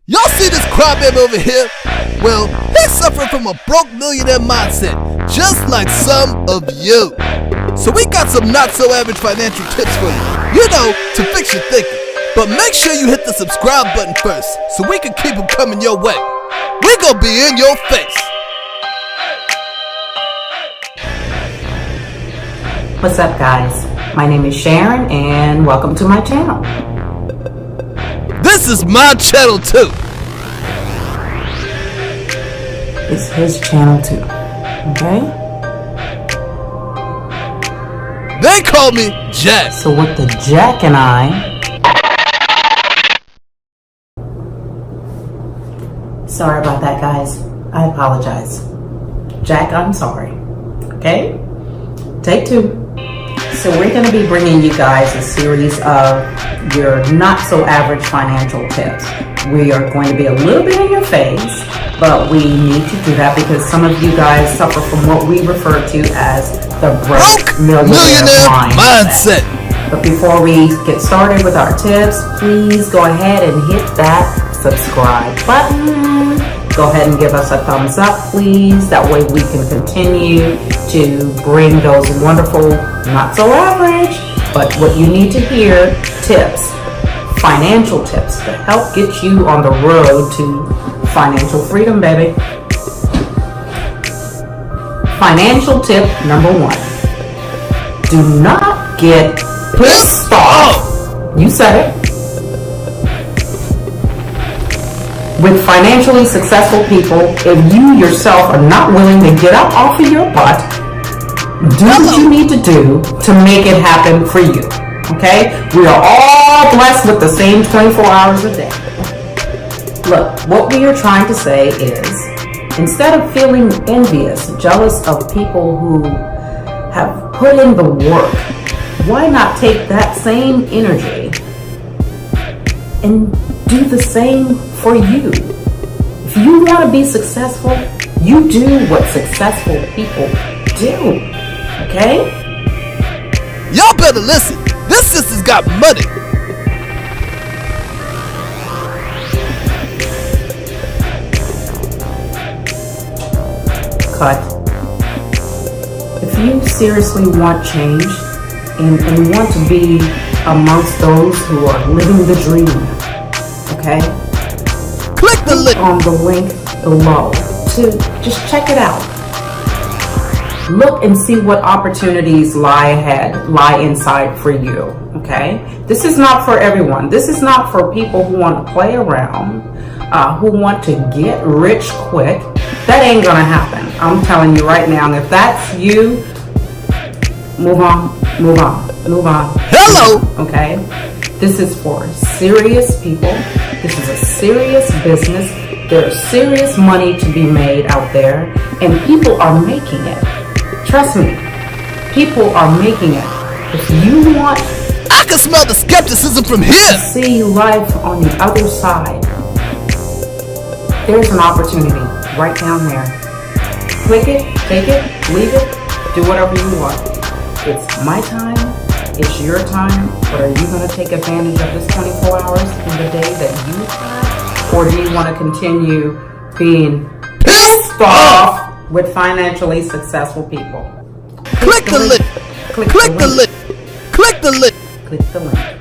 Y'all see this crybaby over here? Well, he's suffering from a broke millionaire mindset, just like some of you. So we got some not-so-average financial tips for you, to fix your thinking. But make sure you hit the subscribe button first, so we can keep them coming your way. We're gonna be in your face. What's up, guys? My name is Sharon, and welcome to my channel. This is my channel too. It's his channel too, okay? They call me Jack. So what the Jack and I... Sorry about that, guys. I apologize. Jack, I'm sorry. Okay? Take two. So we're going to be bringing you guys a series of your not-so-average financial tips. We are going to be a little bit in your face, but we need to do that because some of you guys suffer from what we refer to as the Broke Millionaire Mindset. But before we get started with our tips, please go ahead and hit that subscribe button. Go ahead and give us a thumbs up, please. That way we can continue to bring those wonderful, not so average, but what you need to hear, tips, financial tips to help get you on the road to financial freedom, baby. Financial tip number 1. Do not get pissed off. You said it. With financially successful people, if you yourself are not willing to get up off of your butt, do what you need to do to make it happen for you. Okay? We are all blessed with the same 24 hours a day. Look, what we are trying to say is, instead of feeling envious, jealous of people who have put in the work, why not take that same energy and do the same for you? If you want to be successful, you do what successful people do. Okay? Y'all better listen. This sister's got money. Cut. If you seriously want change and want to be amongst those who are living the dream, okay? Click the link on the link below to just check it out. Look and see what opportunities lie inside for you, okay? This is not for everyone. This is not for people who want to play around, who want to get rich quick. That ain't gonna happen. I'm telling you right now, and if that's you, move on. Hello! Okay? This is for serious people. This is a serious business. There's serious money to be made out there, and people are making it. Trust me, people are making it. If you want, I can smell the skepticism from here. To see life on the other side, there's an opportunity right down there. Click it, take it, leave it, do whatever you want. It's my time. It's your time, but are you going to take advantage of this 24 hours in the day that you have? Or do you want to continue being pissed off with financially successful people? Click the link. Click the link. Click the link. Click the link.